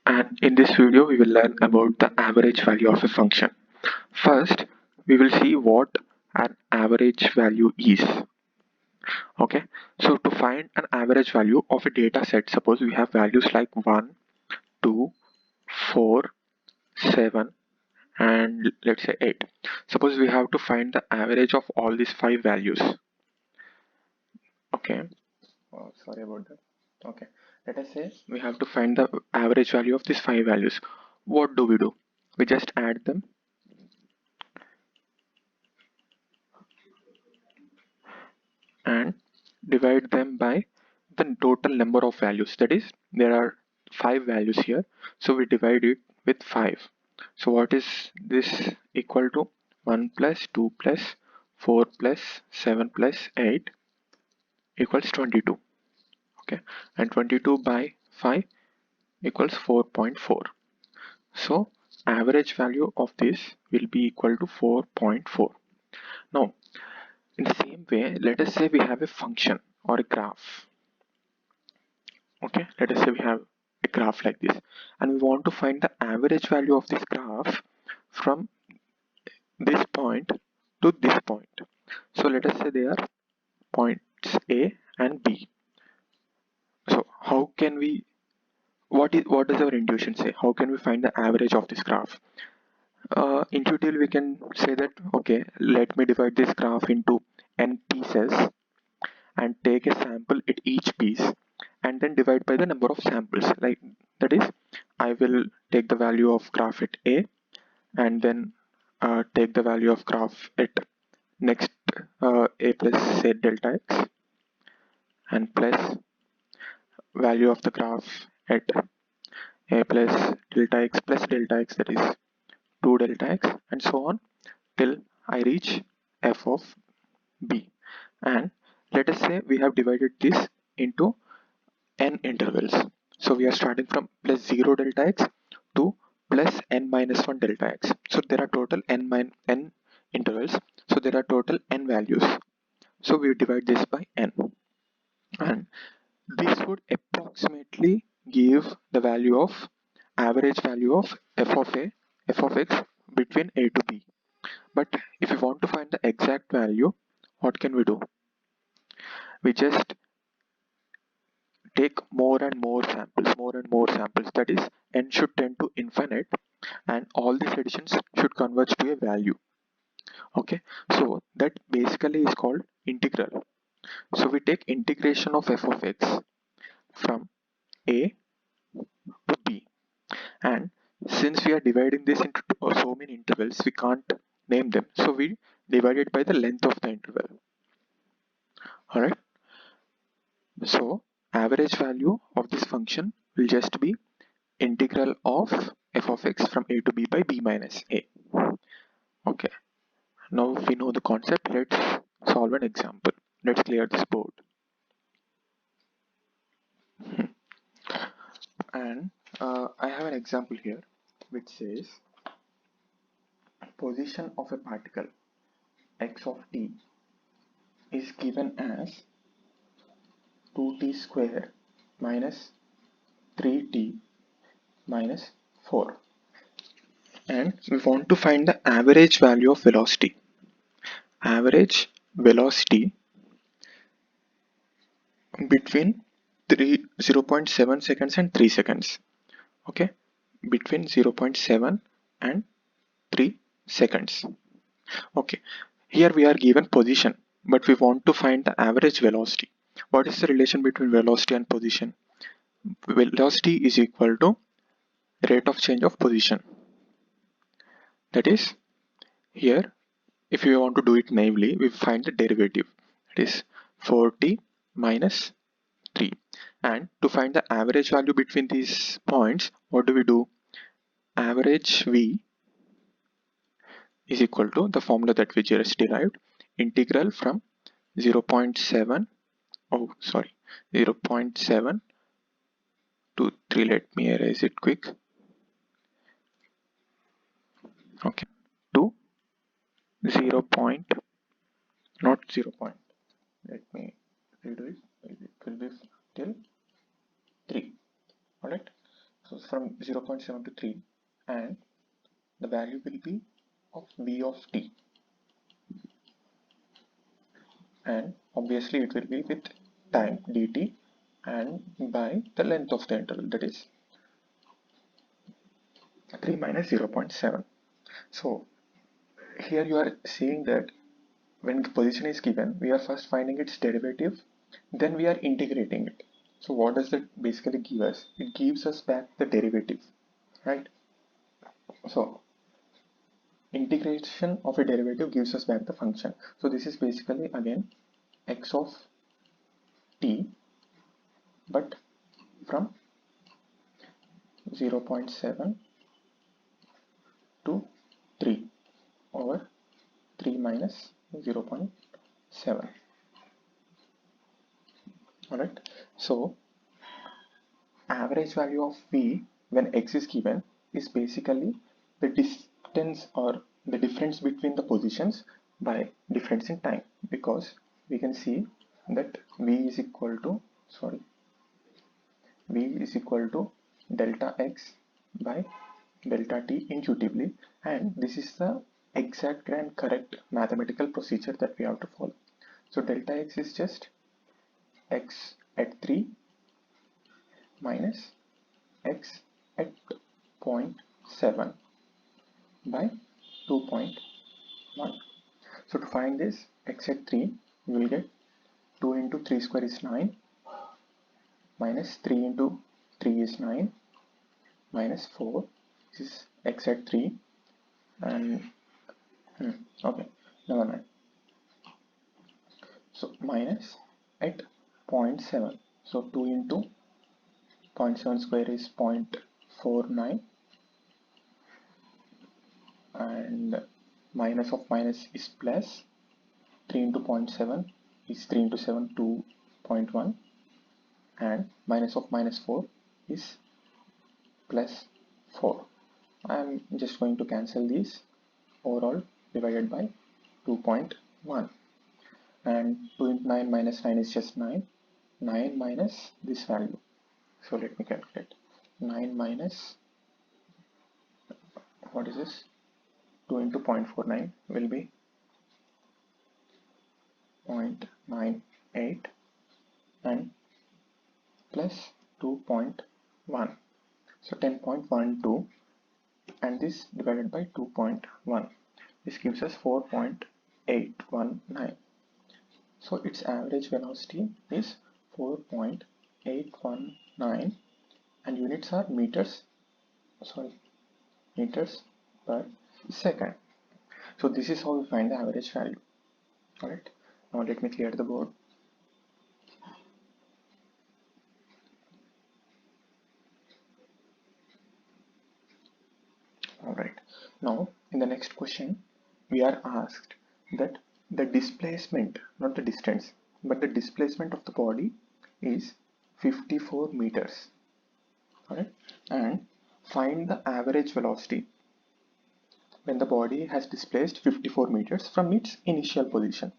And in this video we will learn about the average value of a function. First, we will see what an average value is. Okay, so to find an average value of a data set, suppose we have values like 1, 2, 4, 7, and let's say 8. Suppose we have to find the average of all these 5 values. Okay, sorry about that. Okay, let us say we have to find the average value of these 5 values. What do? We just add them and divide them by the total number of values. That is, there are 5 values here, so we divide it with 5. So what is this equal to? 1 plus 2 plus 4 plus 7 plus 8 equals 22. Okay, and 22 by 5 equals 4.4. So average value of this will be equal to 4.4. Now, in the same way, let us say we have a function or a graph. Okay, let us say we have a graph like this, and we want to find the average value of this graph from this point to this point. So let us say they are points A and B. So how can we, what does our intuition say? How can we find the average of this graph? Intuitively we can say that, okay, let me divide this graph into n pieces and take a sample at each piece and then divide by the number of samples. Like, that is, I will take the value of graph at A and then take the value of graph at next A plus say delta x and plus value of the graph at A plus delta x, that is 2 delta x, and so on till I reach f of b. And let us say we have divided this into n intervals. So we are starting from plus 0 delta x to plus n minus 1 delta x. So there are total n intervals. So there are total n values. So we divide this by n. And this would approximately give the value of average value of f of x between a to b. But if you want to find the exact value, what can we do? We just take more and more samples. That is, n should tend to infinite, and all these additions should converge to a value. Okay, so that basically is called integral. So we take integration of f of x from a to b, and since we are dividing this into so many intervals, we can't name them, so we divide it by the length of the interval. All right, so average value of this function will just be integral of f of x from a to b by b minus a. Okay, now we know the concept. Let's solve an example. Let's clear this board. And I have an example here which says position of a particle x of t is given as 2t square minus 3t minus 4, and we want to find the average value of velocity. Average velocity between 0.7 seconds and 3 seconds. Okay, between 0.7 and 3 seconds. Okay, here we are given position, but we want to find the average velocity. What is the relation between velocity and position? Velocity is equal to rate of change of position. That is, here if you want to do it naively, we find the derivative. It is 4t minus 3, and to find the average value between these points, what do? Average v is equal to the formula that we just derived, integral from 0.7 0.7 to 3. Let me erase it quick. Okay, to 0 point, not 0 point, let me redo it. It will be till 3. Alright, So from 0.7 to 3, and the value will be of v of t, and obviously it will be with time dt and by the length of the interval, that is 3 minus 0.7. So here you are seeing that when the position is given, we are first finding its derivative, then we are integrating it. So what does that basically give us? It gives us back the derivative, right? So integration of a derivative gives us back the function. So this is basically again x of t, but from 0.7 to 3 over 3 minus 0.7. Alright, so average value of v when x is given is basically the distance or the difference between the positions by difference in time, because we can see that v is equal to delta x by delta t intuitively, and this is the exact and correct mathematical procedure that we have to follow. So delta x is just x at 3 minus x at 0.7 by 2.1. So to find this x at 3, you will get 2 into 3 square is 9 minus 3 into 3 is 9 minus 4. This is x at 3, and okay, never mind. So minus at 0.7. So 2 into 0.7 square is 0.49, and minus of minus is plus. 3 into 0.7 is 3 into 7, 2.1, and minus of minus 4 is plus 4. I am just going to cancel these. Overall divided by 2.1, and 2 into 9 minus 9 is just 9. 9 minus this value, so let me calculate. 9 minus, what is this, 2 into 0.49 will be 0.98 and plus 2.1, so 10.12, and this divided by 2.1, this gives us 4.819. So its average velocity is 4.819, and units are meters per second. So this is how we find the average value. Alright, now let me clear the board. Alright, now in the next question we are asked that the displacement, not the distance, but the displacement of the body is 54 meters. Alright, and find the average velocity when the body has displaced 54 meters from its initial position.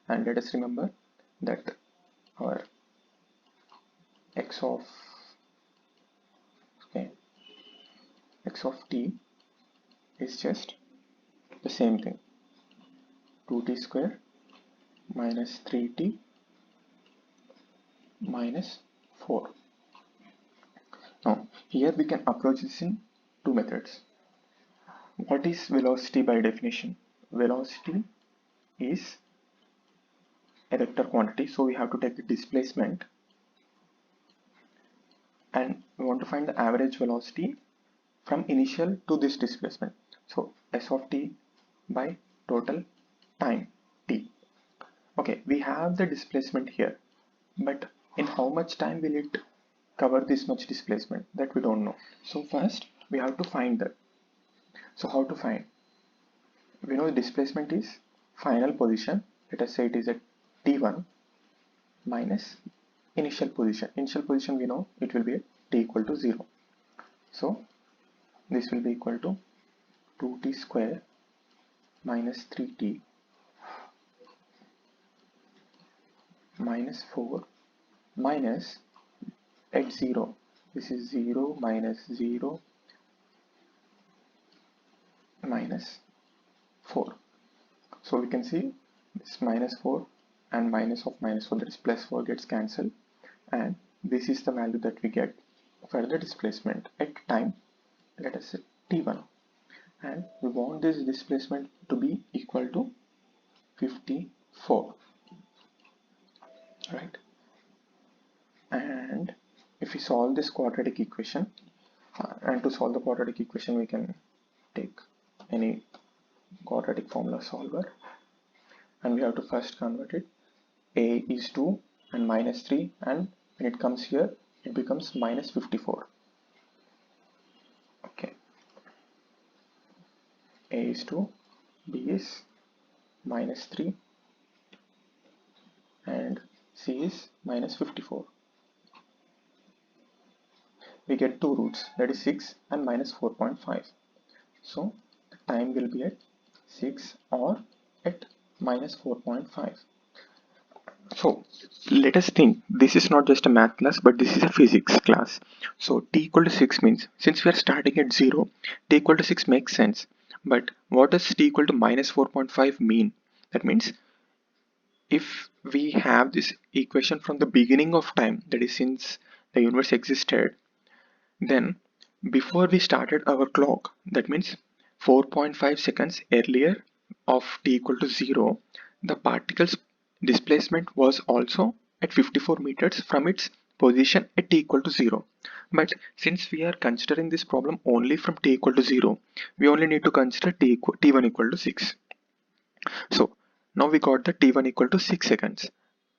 And let us remember that our x of t is just the same thing, 2t square minus 3t minus 4. Now here we can approach this in two methods. What is velocity by definition? Velocity is a vector quantity, so we have to take the displacement, and we want to find the average velocity from initial to this displacement. So s of t by total time t. Okay, we have the displacement here, but in how much time will it cover this much displacement? That we don't know. So first we have to find that. So how to find? We know the displacement is final position. Let us say it is at t1 minus initial position. Initial position we know it will be at t equal to 0. So this will be equal to 2t square minus 3t minus 4 minus at 0 this is 0 minus 0 minus 4. So we can see this minus 4 and minus of minus 4, that is plus 4, gets cancelled, and this is the value that we get for the displacement at time, let us say t1, and we want this displacement to be equal to 54, right? And if we solve this quadratic equation, and to solve the quadratic equation we can take any quadratic formula solver, and we have to first convert it. A is 2 and minus 3, and when it comes here it becomes minus 54. Okay, A is 2, B is minus 3, and C is minus 54. We get two roots, that is 6 and minus 4.5. So the time will be at 6 or at minus 4.5. So let us think, this is not just a math class, but this is a physics class. So t equal to 6 means, since we are starting at 0, t equal to 6 makes sense. But what does t equal to minus 4.5 mean? That means if we have this equation from the beginning of time, that is since the universe existed, then before we started our clock, that means 4.5 seconds earlier of t equal to 0, the particle's displacement was also at 54 meters from its position at t equal to 0. But since we are considering this problem only from t equal to 0, we only need to consider t1 equal to 6. So now we got the t1 equal to 6 seconds,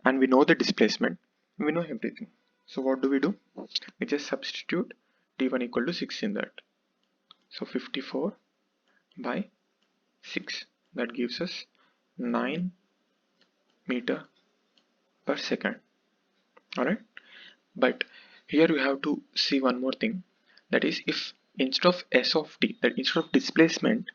and we know the displacement, we know everything. So what do? We just substitute t1 equal to 6 in that. So 54 by 6, that gives us 9 meter per second. Alright, but here you have to see one more thing, that is, if instead of s of t, that instead of displacement,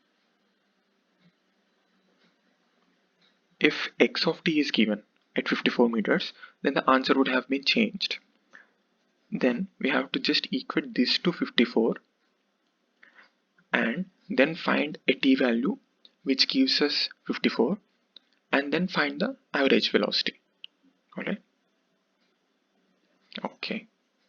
if x of t is given at 54 meters, then the answer would have been changed. Then we have to just equate this to 54 and then find a t value which gives us 54, and then find the average velocity. Alright, okay.